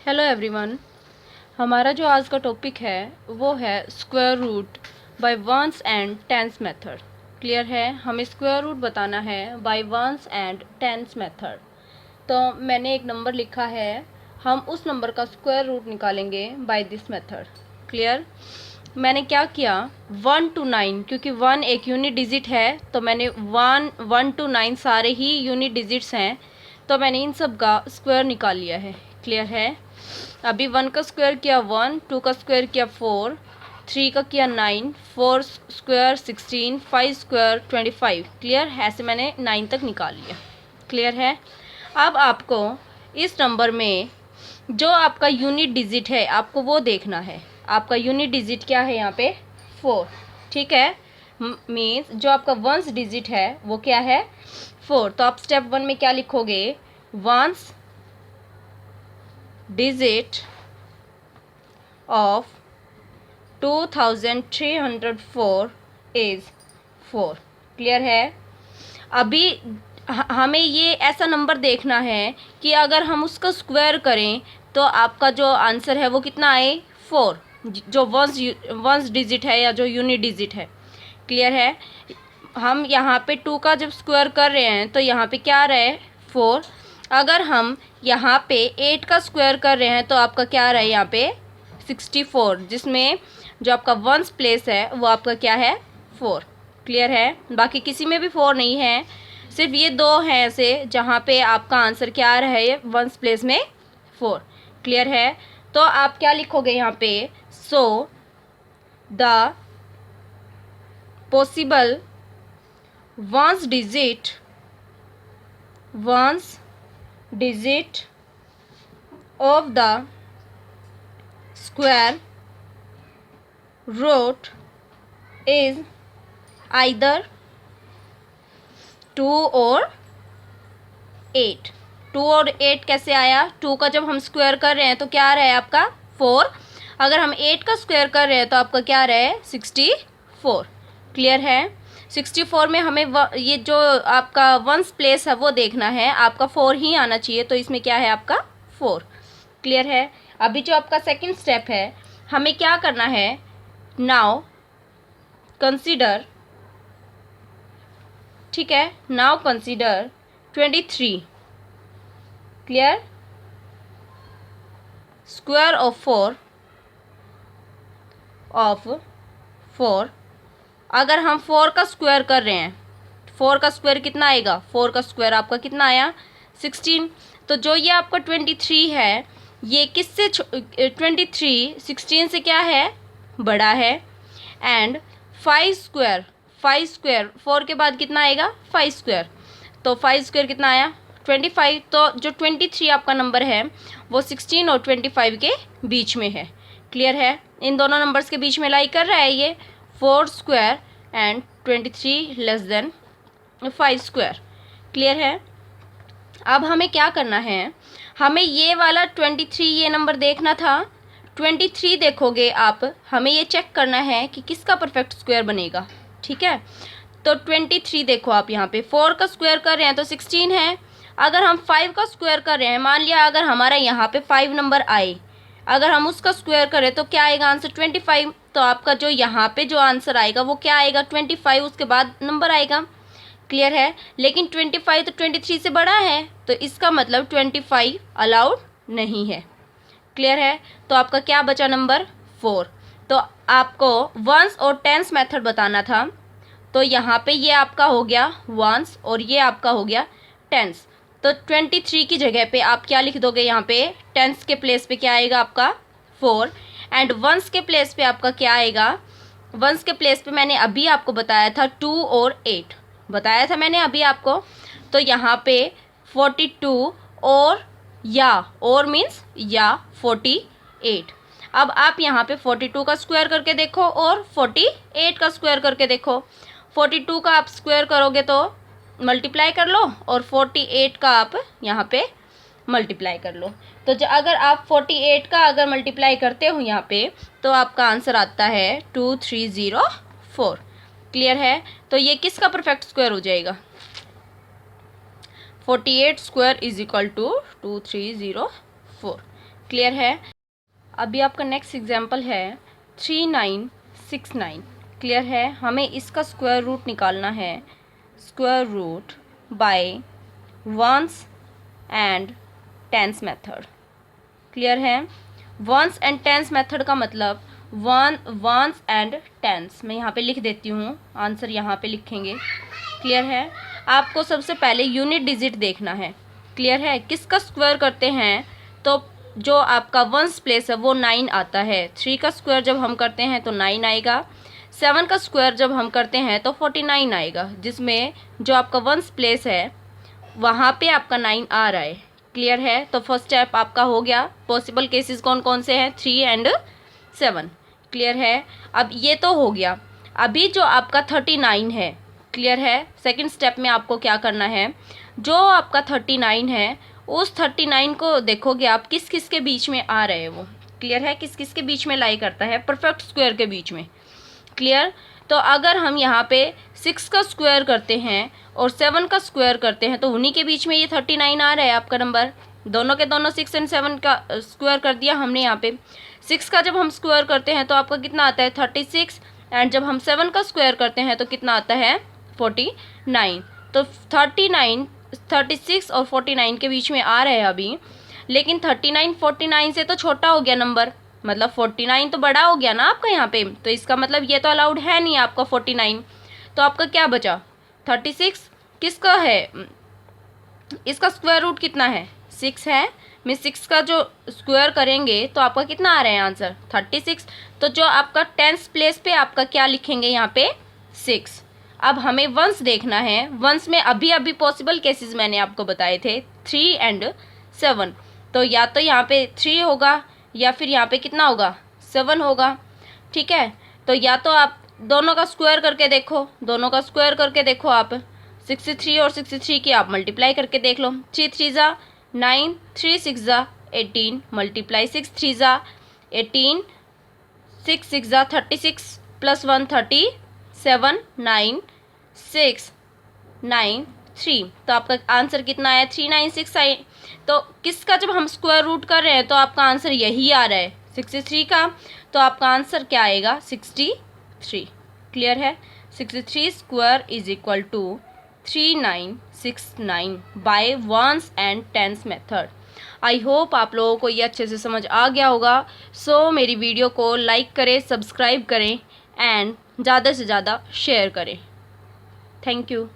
Hello everyone. हमारा जो आज का टॉपिक है वो है square root by ones and tens method. Clear है, हमें स्क्वायर रूट बताना है by ones and tens method. तो मैंने एक नंबर लिखा है, हम उस नंबर का स्क्वायर रूट निकालेंगे बाय दिस मेथड। क्लियर। मैंने क्या किया, 1 to 9, क्योंकि 1 एक यूनिट डिजिट है तो मैंने 1 to 9 सारे ही यूनिट डिजिट्स हैं, तो मैंने इन सब का स्क्वायर निकाल लिया है। क्लियर है। अभी 1 का स्क्वायर किया 1, 2 का स्क्वायर किया 4, 3 का किया 9, 4 स्क्वायर 16, 5 स्क्वायर 25। क्लियर। ऐसे मैंने 9 तक निकाल लिया। क्लियर है। अब आपको इस नंबर में जो आपका यूनिट डिजिट है आपको वो देखना है। आपका यूनिट डिजिट क्या है यहाँ पे, 4। ठीक है, मीन्स जो आपका वंस डिजिट है वो क्या है, 4। तो आप स्टेप 1 में क्या लिखोगे, ones digit of 2304 is 4। Clear है। अभी हमें ये ऐसा नंबर देखना है कि अगर हम उसका स्क्वायर करें तो आपका जो आंसर है वो कितना आए, 4, जो वंस डिजिट है या जो यूनिट डिजिट है। क्लियर है। हम यहाँ पे 2 का जब स्क्वायर कर रहे हैं तो यहाँ पे क्या आ रहा है, 4। अगर हम यहाँ पे 8 का स्क्वायर कर रहे हैं तो आपका क्या आ रहा है यहाँ पे, 64, जिसमें जो आपका वंस प्लेस है वो आपका क्या है, 4। क्लियर है। बाकी किसी में भी 4 नहीं है, सिर्फ ये 2 हैं ऐसे जहाँ पे आपका आंसर क्या आ रहा है, वंस प्लेस में 4। क्लियर है। तो आप क्या लिखोगे यहाँ पे, so the possible ones digit of the square root is either 2 और 8। 2 और 8 कैसे आया, 2 का जब हम स्क्वायर कर रहे हैं तो क्या आ रहा है आपका, 4। अगर हम 8 का स्क्वायर कर रहे हैं तो आपका क्या आ रहा है, 64। क्लियर है। 64 में हमें ये जो आपका वंस प्लेस है वो देखना है, आपका 4 ही आना चाहिए, तो इसमें क्या है आपका 4। क्लियर है। अभी जो आपका सेकंड स्टेप है, हमें क्या करना है, नाउ कंसीडर, ठीक है, now consider 23। Clear. Square of 4 अगर हम 4 का स्क्वायर कर रहे हैं, 4 का स्क्वायर कितना आएगा, 4 का स्क्वायर आपका कितना आया, 16। तो जो ये आपका 23 है ये किससे 23 16 से क्या है, बड़ा है। एंड 5 स्क्वायर 4 के बाद कितना आएगा, 5 स्क्वायर, तो 5 स्क्वायर कितना आया, 25। तो जो 23 आपका नंबर है वो 16 और 25 के बीच में है। क्लियर है। इन दोनों नंबर्स के बीच में लाई कर रहा है ये, 4 square and 23 less than 5 square. Clear है। अब हमें क्या करना है, हमें ये वाला 23 ये नंबर देखना था। 23 देखोगे आप, हमें ये चेक करना है कि किसका परफेक्ट स्क्वायर बनेगा। ठीक है। तो 23 देखो आप, यहाँ पे 4 का स्क्वायर कर रहे हैं तो 16 है। अगर हम 5 का स्क्वायर कर रहे हैं, मान लिया अगर हमारा यहाँ पे 5 नंबर आए, अगर हम उसका स्क्वायर करें तो क्या आएगा आंसर, 25। तो आपका जो यहाँ पे जो आंसर आएगा वो क्या आएगा, 25, उसके बाद नंबर आएगा। क्लियर है। लेकिन 25 तो 23 से बड़ा है, तो इसका मतलब 25 अलाउड नहीं है। क्लियर है। तो आपका क्या बचा, नंबर 4। तो आपको वंस और टेंस मेथड बताना था, तो यहाँ पे ये आपका हो गया वंस और ये आपका हो गया टेंस। तो 23 की जगह पे आप क्या लिख दोगे, यहाँ पे टेंस के प्लेस पे क्या आएगा आपका 4, एंड वंस के प्लेस पे आपका क्या आएगा, वंस के प्लेस पे मैंने अभी आपको बताया था 2 और 8 बताया था मैंने अभी आपको। तो यहाँ पे 42 और मीन्स या 48। अब आप यहाँ पे 42 का स्क्वायर करके देखो और 48 का स्क्वायर करके देखो। 42 का आप स्क्वायर करोगे तो मल्टीप्लाई कर लो और 48 का आप यहाँ पे मल्टीप्लाई कर लो। तो अगर आप 48 का अगर मल्टीप्लाई करते हो यहाँ पे तो आपका आंसर आता है 2304। क्लियर है। तो ये किसका परफेक्ट स्क्वायर हो जाएगा, 48 square is equal to 2304। Clear है। अभी आपका नेक्स्ट एग्जाम्पल है 3969। क्लियर है। हमें इसका स्क्वायर रूट निकालना है, square root by ones and tens method. Clear है। वंस एंड टेंस मेथड का मतलब वंस एंड टेंस, मैं यहाँ पे लिख देती हूँ, आंसर यहाँ पे लिखेंगे। क्लियर है। आपको सबसे पहले यूनिट डिजिट देखना है। क्लियर है। किसका स्क्वायर करते हैं तो जो आपका वंस प्लेस है वो 9 आता है। 3 का स्क्वायर जब हम करते हैं तो 9 आएगा। 7 का स्क्वायर जब हम करते हैं तो 49 आएगा, जिसमें जो आपका वंस प्लेस है वहाँ पे आपका 9 आ रहा है। क्लियर है। तो फर्स्ट स्टेप आपका हो गया। पॉसिबल केसेस कौन कौन से हैं? 3 एंड 7। क्लियर है। अब ये तो हो गया। अभी जो आपका 39 है, क्लियर है, सेकंड स्टेप में आपको क्या करना है, जो आपका 39 है उस 39 को देखोगे आप किस किस के बीच में आ रहे हैं वो। क्लियर है। किस किस के बीच में लाई करता है? परफेक्ट स्क्वायर के बीच में। क्लियर। तो अगर हम यहाँ पे 6 का स्क्वायर करते हैं और 7 का स्क्वायर करते हैं तो उन्हीं के बीच में ये 39 आ रहा है आपका नंबर। दोनों के दोनों 6 एंड 7 का स्क्वायर कर दिया हमने। यहाँ पे 6 का जब हम स्क्वायर करते हैं तो आपका कितना आता है? 36। एंड जब हम 7 का स्क्वायर करते हैं तो कितना आता है? 49। तो 39, 36 और 49 के बीच में आ रहे हैं अभी। लेकिन 39 49 से तो छोटा हो गया नंबर, मतलब 49 तो बड़ा हो गया ना आपका यहाँ पे। तो इसका मतलब ये तो अलाउड है नहीं आपका 49। तो आपका क्या बचा? 36। किसका है? इसका स्क्वायर रूट कितना है? 6 है। मैं 6 का जो स्क्वायर करेंगे तो आपका कितना आ रहा है आंसर? 36। तो जो आपका टेंस प्लेस पे आपका क्या लिखेंगे यहाँ पे? 6। अब हमें वंस देखना है। वंस में अभी अभी पॉसिबल केसेस मैंने आपको बताए थे 3 एंड 7। तो या तो यहाँ पे 3 होगा या फिर यहाँ पे कितना होगा? 7 होगा। ठीक है। तो या तो आप दोनों का स्क्वायर करके देखो, दोनों का स्क्वायर करके देखो आप। 63 और 63 की आप मल्टीप्लाई करके देख लो। 3 3 ज़ा 9, 3 6 ज़ा 18, मल्टीप्लाई 6 3 ज़ा 18, 6 6 ज़ा 36 प्लस 1 37, 9 6 9 3। तो आपका आंसर कितना आया? 396 आई। तो किसका जब हम स्क्वायर रूट कर रहे हैं तो आपका आंसर यही आ रहा है 63 का। तो आपका आंसर क्या आएगा? 63। क्लियर है। 63 square is equal to 3969 by ones and tens method. I hope आप लोगों को ये अच्छे से समझ आ गया होगा। सो मेरी वीडियो को लाइक करें, सब्सक्राइब करें एंड ज़्यादा से ज़्यादा शेयर करें। Thank you.